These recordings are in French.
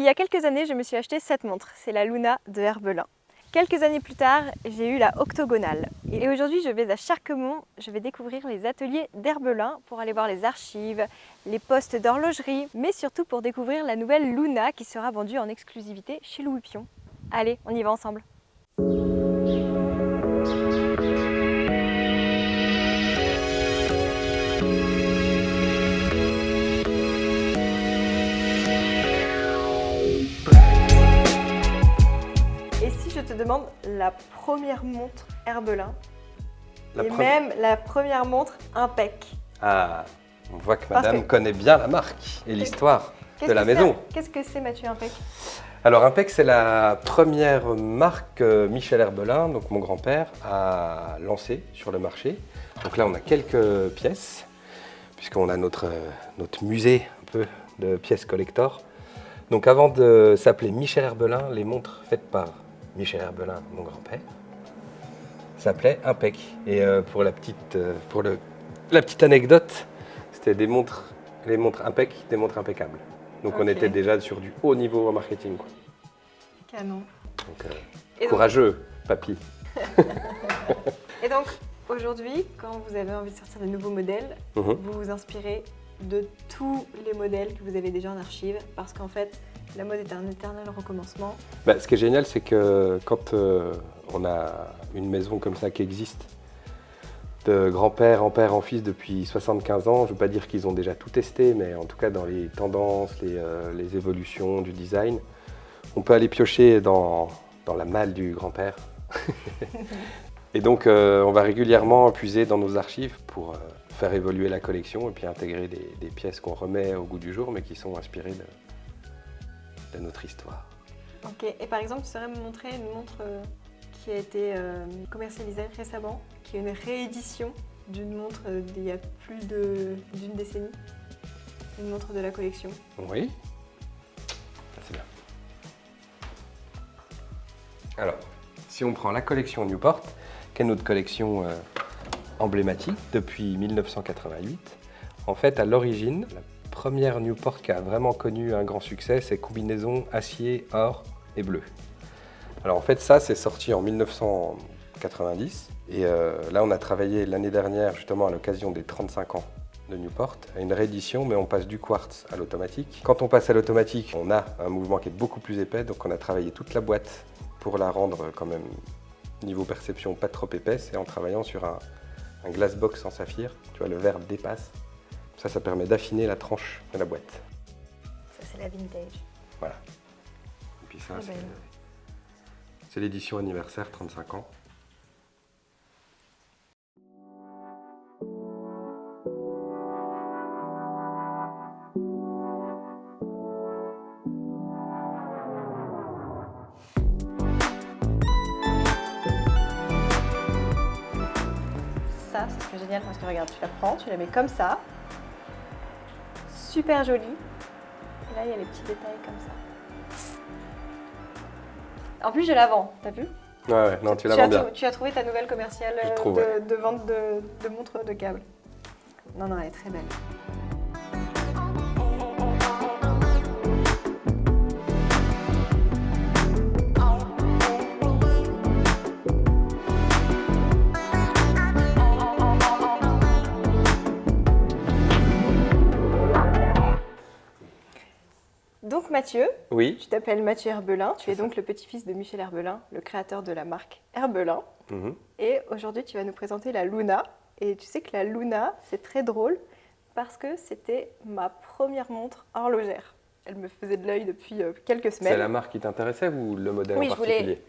y a quelques années, je me suis acheté cette montre, c'est la Luna de Herbelin. Quelques années plus tard, j'ai eu la Octogonale. Et aujourd'hui, je vais à Charquemont, je vais découvrir les ateliers d'Herbelin pour aller voir les archives, les postes d'horlogerie, mais surtout pour découvrir la nouvelle Luna qui sera vendue en exclusivité chez Louis Pion. Allez, on y va ensemble. Et si je te demande la première montre Herbelin même la première montre Impec? Ah, on voit que madame connaît bien la marque et l'histoire de la maison. Qu'est-ce que c'est, Mathieu, Impec? Alors Impec, c'est la première marque que Michel Herbelin, donc mon grand-père, a lancée sur le marché. Donc là, on a quelques pièces, puisqu'on a notre musée un peu de pièces collector. Donc avant de s'appeler Michel Herbelin, les montres faites par Michel Herbelin, mon grand-père, s'appelaient Impec. Et pour la petite anecdote, c'était les montres Impec, des montres impeccables. Donc on était déjà sur du haut niveau en marketing, quoi. Canon. Donc, courageux, papy. Et donc aujourd'hui, quand vous avez envie de sortir de nouveaux modèles, vous vous inspirez de tous les modèles que vous avez déjà en archive, parce qu'en fait, la mode est un éternel recommencement. Ce qui est génial, c'est que quand on a une maison comme ça qui existe, de grand-père en père en fils depuis 75 ans, je ne veux pas dire qu'ils ont déjà tout testé, mais en tout cas dans les tendances, les évolutions du design, on peut aller piocher dans la malle du grand-père. Et donc on va régulièrement puiser dans nos archives pour faire évoluer la collection et puis intégrer des pièces qu'on remet au goût du jour, mais qui sont inspirées de notre histoire. Ok, et par exemple, tu saurais me montrer une montre qui a été commercialisée récemment, qui est une réédition d'une montre d'il y a plus d'une décennie, une montre de la collection. Oui, ça c'est bien. Alors, si on prend la collection Newport, qui est notre collection emblématique depuis 1988, en fait, à l'origine, la première Newport qui a vraiment connu un grand succès, c'est combinaison acier, or et bleu. Alors en fait, ça, c'est sorti en 1990. Et là, on a travaillé l'année dernière, justement à l'occasion des 35 ans de Newport, à une réédition, mais on passe du quartz à l'automatique. Quand on passe à l'automatique, on a un mouvement qui est beaucoup plus épais, donc on a travaillé toute la boîte pour la rendre quand même, niveau perception, pas trop épaisse, et en travaillant sur un glass box en saphir, tu vois, le verre dépasse. Ça permet d'affiner la tranche de la boîte. Ça, c'est la vintage. Voilà. Et puis ça, c'est l'édition anniversaire, 35 ans. Ça, ce serait génial parce que regarde, tu la prends, tu la mets comme ça. Super jolie. Et là, il y a les petits détails comme ça. En plus, je la vends, t'as vu? Ouais, non, tu la vends bien. Tu as trouvé ta nouvelle commerciale de vente de montres de câble. Non, non, elle est très belle. Donc Mathieu, oui. Tu t'appelles Mathieu Herbelin, tu es donc le petit-fils de Michel Herbelin, le créateur de la marque Herbelin. Et aujourd'hui, tu vas nous présenter la Luna. Et tu sais que la Luna, c'est très drôle parce que c'était ma première montre horlogère. Elle me faisait de l'œil depuis quelques semaines. C'est la marque qui t'intéressait ou le modèle en particulier?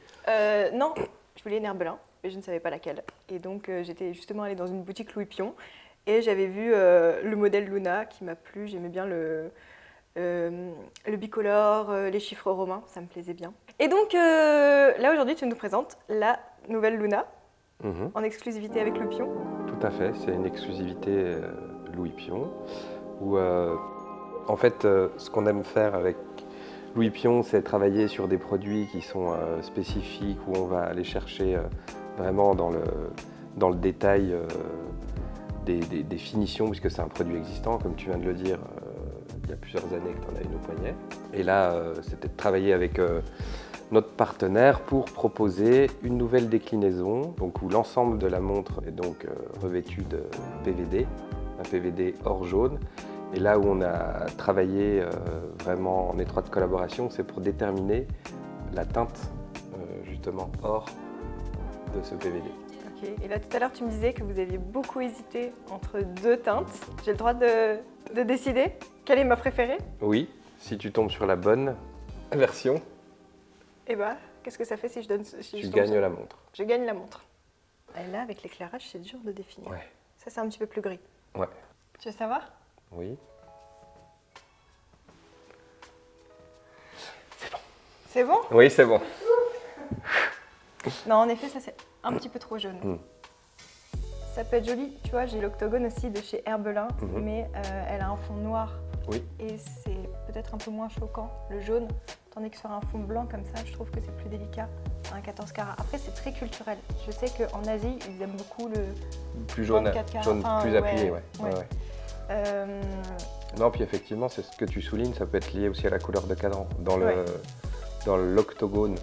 Non, je voulais une Herbelin, mais je ne savais pas laquelle. Et donc j'étais justement allée dans une boutique Louis Pion et j'avais vu le modèle Luna qui m'a plu. J'aimais bien le bicolore, les chiffres romains, ça me plaisait bien. Et donc là aujourd'hui tu nous présentes la nouvelle Luna en exclusivité avec Louis Pion. Tout à fait, c'est une exclusivité Louis Pion où en fait ce qu'on aime faire avec Louis Pion, c'est travailler sur des produits qui sont spécifiques, où on va aller chercher vraiment dans le détail des finitions, puisque c'est un produit existant, comme tu viens de le dire. il y a plusieurs années que tu en as une au poignet. Et là, c'était de travailler avec notre partenaire pour proposer une nouvelle déclinaison, donc où l'ensemble de la montre est donc revêtu de PVD, un PVD or jaune. Et là où on a travaillé vraiment en étroite collaboration, c'est pour déterminer la teinte justement or de ce PVD. Ok. Et là tout à l'heure tu me disais que vous aviez beaucoup hésité entre deux teintes. J'ai le droit de décider quelle est ma préférée? Oui, si tu tombes sur la bonne version, Et bah, qu'est-ce que ça fait si je donne si tu je tombe gagnes sur- la montre. Je gagne la montre. Et là avec l'éclairage c'est dur de définir. Ouais. Ça c'est un petit peu plus gris. Ouais. Tu veux savoir? Oui. C'est bon? Oui, c'est bon. Non, en effet, ça c'est un petit peu trop jaune. Mm. Ça peut être joli, tu vois, j'ai l'octogone aussi de chez Herbelin, Mhm. mais elle a un fond noir Oui. et c'est peut-être un peu moins choquant, le jaune, tandis que sur un fond blanc comme ça, je trouve que c'est plus délicat, un 14 carats. Après, c'est très culturel. Je sais qu'en Asie, ils aiment beaucoup le Plus jaune, 24 carats. jaune Enfin, plus ouais, appuyé, ouais. ouais. Ouais. Euh, Non, puis effectivement, c'est ce que tu soulignes, ça peut être lié aussi à la couleur de cadran. Dans Ouais. l'octogone,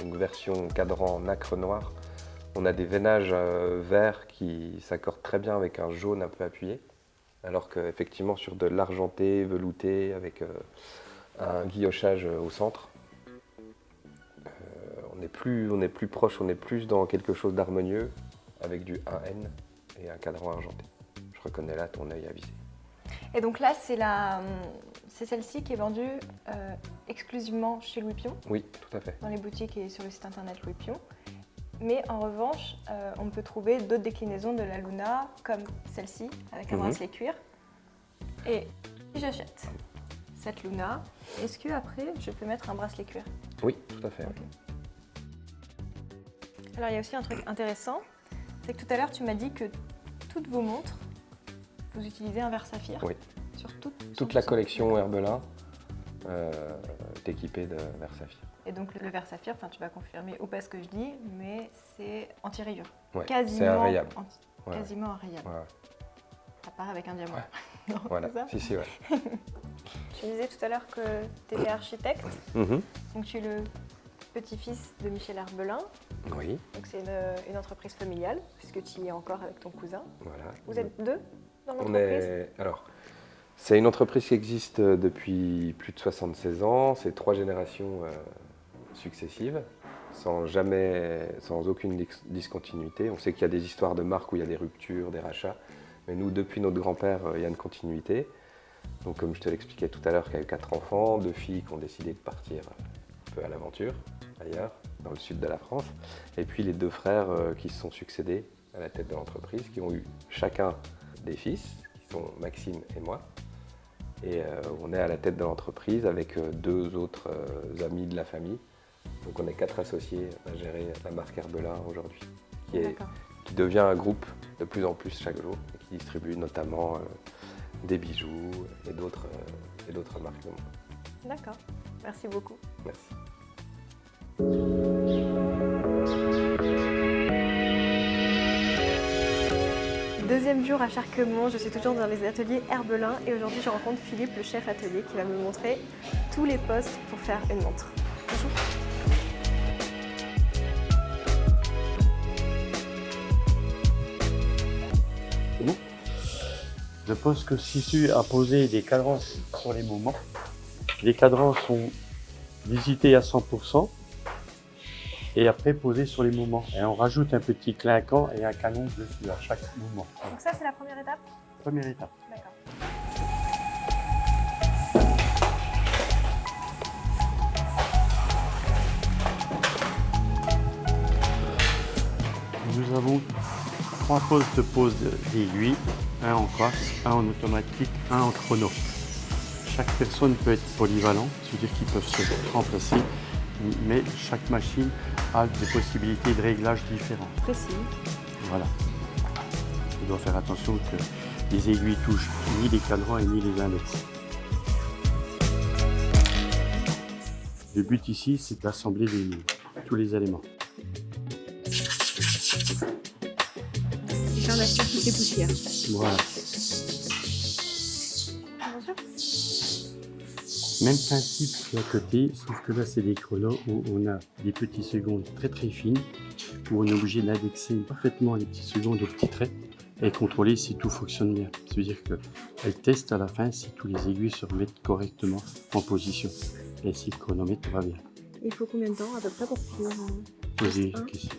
donc version cadran nacre noir, on a des veinages verts qui s'accordent très bien avec un jaune un peu appuyé, alors qu'effectivement sur de l'argenté, velouté, avec un guillochage au centre, on est plus proche, on est plus dans quelque chose d'harmonieux, avec du 1N et un cadran argenté. Je reconnais là ton œil avisé. Et donc là, c'est celle-ci qui est vendue exclusivement chez Louis Pion, Oui, tout à fait. dans les boutiques et sur le site internet Louis Pion. Mais en revanche, on peut trouver d'autres déclinaisons de la Luna, comme celle-ci, avec un Mhm. bracelet cuir. Et si j'achète cette Luna, est-ce que après je peux mettre un bracelet cuir? Oui, tout à fait. Ok. Alors il y a aussi un truc intéressant, c'est que tout à l'heure tu m'as dit que toutes vos montres, vous utilisez un verre saphir. Oui. Sur Toute la 100%. collection Herbelin est équipée de verre saphir. Et donc le verre saphir, enfin tu vas confirmer ou pas ce que je dis, mais c'est anti-rayure. Ouais, Quasiment c'est inrayable. Ouais, Quasiment inrayable. ouais. Ça part avec un diamant. Non, Voilà, c'est ça. si, ouais. Tu disais tout à l'heure que tu étais architecte, Mhm. donc tu es le petit-fils de Michel Herbelin, Oui, donc c'est une entreprise familiale, puisque tu y es encore avec ton cousin. voilà. Vous êtes deux dans On l'entreprise? est... Alors, c'est une entreprise qui existe depuis plus de 76 ans. C'est 3 générations successives, sans aucune discontinuité. On sait qu'il y a des histoires de marques où il y a des ruptures, des rachats. Mais nous, depuis notre grand-père, il y a une continuité. Donc, comme je te l'expliquais tout à l'heure, il y a eu 4 enfants, 2 filles qui ont décidé de partir un peu à l'aventure, ailleurs, dans le sud de la France. Et puis les 2 frères qui se sont succédés à la tête de l'entreprise, qui ont eu chacun des fils, qui sont Maxime et moi. Et on est à la tête de l'entreprise avec 2 autres amis de la famille. Donc on est 4 associés à gérer la marque Herbelin aujourd'hui, D'accord. qui devient un groupe de plus en plus chaque jour, et qui distribue notamment des bijoux et d'autres marques de mode. D'accord. Merci beaucoup. Merci. Deuxième jour à Charquemont, je suis toujours dans les ateliers Herbelin et aujourd'hui je rencontre Philippe, le chef atelier, qui va me montrer tous les postes pour faire une montre. Bonjour. Je pose que Sissu a posé des cadrans sur les moments. Les cadrans sont visités à 100% et après posés sur les moments. Et on rajoute un petit clinquant et un canon dessus à chaque moment. Voilà. Donc ça c'est la première étape? Première étape. D'accord. Nous avons 3 postes de pose d'aiguille, un en coaxe, un en automatique, un en chrono. Chaque personne peut être polyvalent, c'est-à-dire qu'ils peuvent se remplacer, mais chaque machine a des possibilités de réglage différentes. Précis. Voilà. On doit faire attention que les aiguilles touchent ni les cadrans et ni les index. Le but ici, c'est d'assembler tous les éléments. Et faire la toutes les poussières. Voilà. Bonjour. Même principe sur à côté, sauf que là c'est des chronos où on a des petites secondes très très fines, où on est obligé d'indexer parfaitement les petites secondes aux petits traits et contrôler si tout fonctionne bien. C'est-à-dire qu'elle teste à la fin si tous les aiguilles se remettent correctement en position et si le chronomètre va bien. Il faut combien de temps à peu près pour finir Posez une question.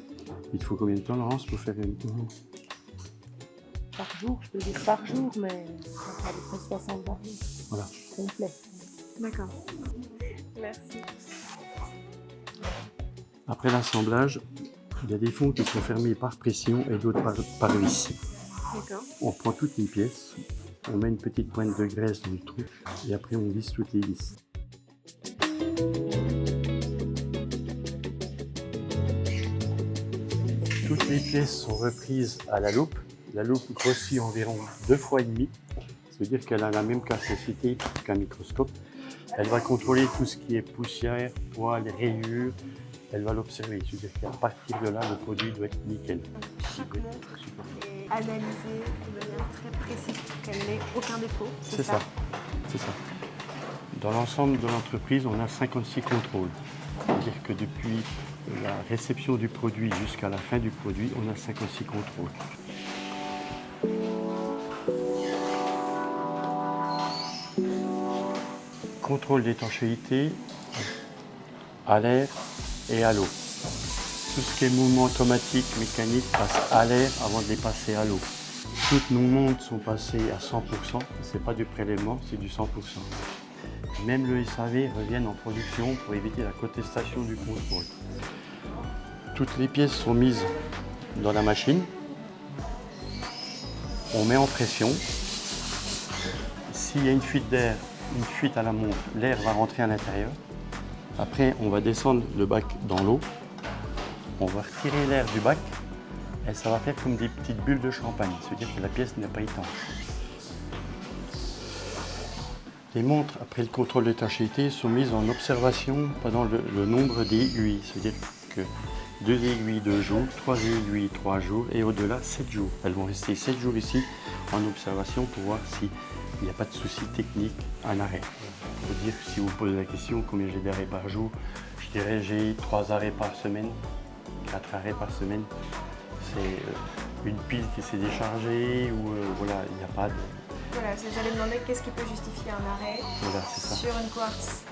Il te faut combien de temps, Laurence, pour faire une... Par jour, je peux dire par jour, mais ça fera à peu près 60 par jour. Voilà. Complet. D'accord. Merci. Après l'assemblage, il y a des fonds qui sont fermés par pression et d'autres par vis. D'accord. On prend toute une pièce, on met une petite pointe de graisse dans le trou et après on visse toutes les vis. Toutes les pièces sont reprises à la loupe. La loupe grossit environ 2 fois et demi. Ça veut dire qu'elle a la même capacité qu'un microscope. Elle va contrôler tout ce qui est poussière, poils, rayures. Elle va l'observer. C'est-à-dire qu'à partir de là, le produit doit être nickel. Chaque montre est analysée de manière très précise pour qu'elle n'ait aucun défaut. C'est ça. C'est ça. Dans l'ensemble de l'entreprise, on a 56 contrôles. C'est-à-dire que depuis la réception du produit jusqu'à la fin du produit, on a 56 contrôles. Contrôle d'étanchéité à l'air et à l'eau. Tout ce qui est mouvement automatique, mécanique passe à l'air avant de les passer à l'eau. Toutes nos montres sont passées à 100%, c'est pas du prélèvement, c'est du 100%. Même le SAV reviennent en production pour éviter la contestation du contrôle. Toutes les pièces sont mises dans la machine. On met en pression. S'il y a une fuite d'air, une fuite à la montre, l'air va rentrer à l'intérieur. Après, on va descendre le bac dans l'eau. On va retirer l'air du bac et ça va faire comme des petites bulles de champagne. C'est-à-dire que la pièce n'est pas étanche. Les montres, après le contrôle d'étanchéité, sont mises en observation pendant le nombre d'aiguilles. C'est-à-dire que 2 aiguilles 2 jours, 3 aiguilles 3 jours et au-delà 7 jours. Elles vont rester 7 jours ici en observation pour voir s'il n'y a pas de souci technique en arrêt. Pour dire, si vous posez la question combien j'ai d'arrêts par jour, je dirais j'ai 3 arrêts par semaine, 4 arrêts par semaine. C'est une pile qui s'est déchargée ou voilà, il n'y a pas de... Voilà, j'allais demander qu'est-ce qui peut justifier un arrêt Voilà, c'est ça. sur une quartz,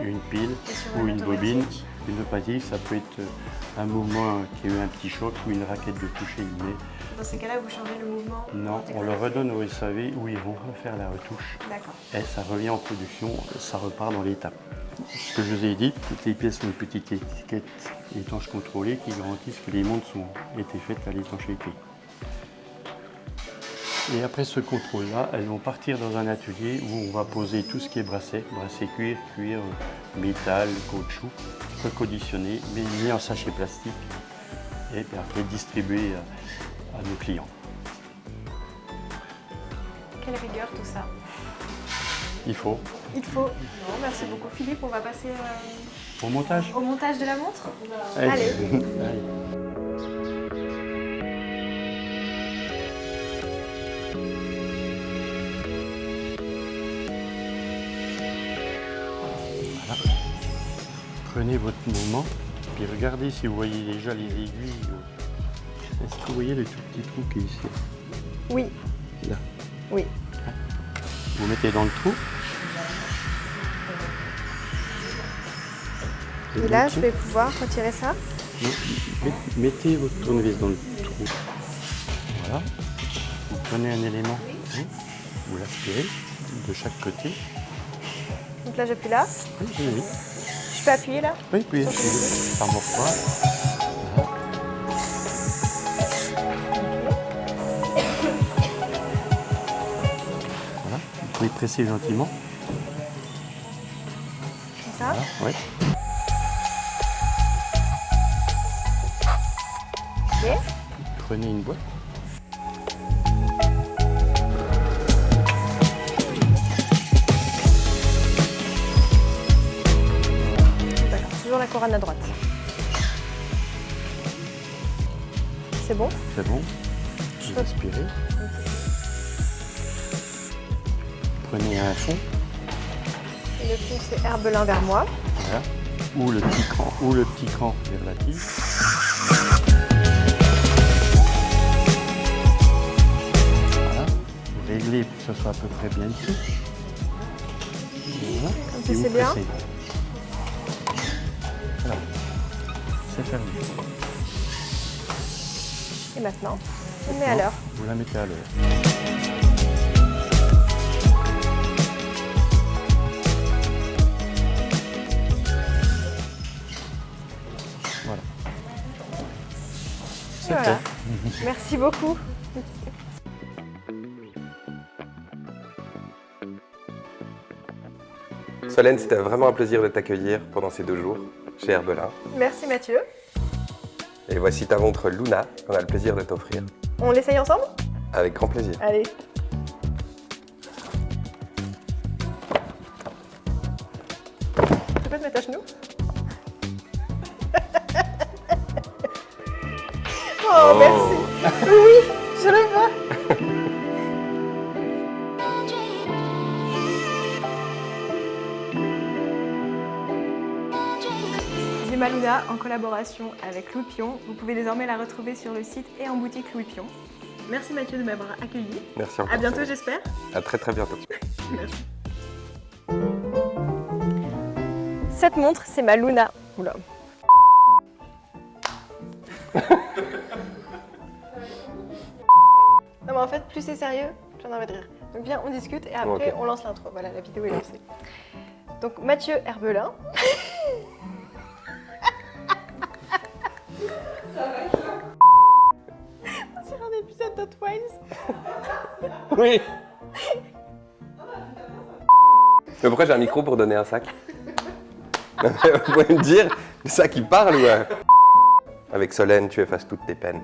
une Une pile et sur ou une bobine. automatique. Une automatique, ça peut être un mouvement qui a eu un petit choc ou une raquette de toucher. Mais Dans ces cas-là, vous changez le mouvement? non, on le redonne au SAV où ils vont refaire la retouche. D'accord. Et ça revient en production, ça repart dans l'étape. Ce que je vous ai dit, toutes les pièces ont une petite étiquette étanche contrôlée qui garantissent que les montres ont été faites à l'étanchéité. Et après ce contrôle-là, elles vont partir dans un atelier où on va poser tout ce qui est bracelet cuir, métal, caoutchouc, reconditionné, mais mis en sachet plastique et puis après distribué à nos clients. Quelle rigueur tout ça. Il faut. Il faut. Non, merci beaucoup Philippe. On va passer Au montage. au montage de la montre. Allez. Allez. Prenez votre mouvement, puis regardez si vous voyez déjà les aiguilles. Est-ce que vous voyez le tout petit trou qui est ici? Oui. Là. Oui. Vous mettez dans le trou. Et là, je vais pouvoir retirer ça. Non, mettez votre tournevis dans le trou. Voilà. Vous prenez un élément, vous l'aspirez de chaque côté. Donc là, j'appuie là. Oui, oui. Je peux appuyer là? Oui, puis ça ne mord pas. Voilà. Voilà. Vous pouvez presser gentiment. Comme ça. Voilà. Oui. Ok. Prenez une boîte. D'accord. Toujours la couronne à droite. C'est bon? C'est bon. Vous aspirez. Prenez un fond. Et le fond, c'est Herbelin vers moi. Voilà. Ou le petit cran vers la tige. Voilà. Régler pour que ce soit à peu près bien ici. Voilà. Comme ça, Et vous c'est bien. pressez. Voilà. C'est fermé. Et maintenant, on met à l'heure. Vous la mettez à l'heure. Voilà. C'est Voilà. fait. Merci beaucoup. Solène, c'était vraiment un plaisir de t'accueillir pendant ces 2 jours chez Herbelin. Merci Mathieu. Et voici ta montre Luna qu'on a le plaisir de t'offrir. On l'essaye ensemble? Avec grand plaisir. Allez. Tu peux te mettre à genoux? Oh, merci. Oui, je le vois. Zima Luna en collaboration avec Louis Pion. Vous pouvez désormais la retrouver sur le site et en boutique Louis Pion. Merci Mathieu de m'avoir accueilli. Merci encore. À bientôt Solène. j'espère. À très très bientôt. Merci. Cette montre, c'est ma Luna. Oula. Non mais en fait, plus c'est sérieux, plus on a envie de rire. Donc viens, on discute et après Ok. on lance l'intro. Voilà, la vidéo est lancée. Donc Mathieu Herbelin. Sur un épisode d'Hot Wheels. Oui. Mais pourquoi j'ai un micro pour donner un sac? Vous pouvez me dire, le sac il parle ou... Avec Solène, tu effaces toutes tes peines.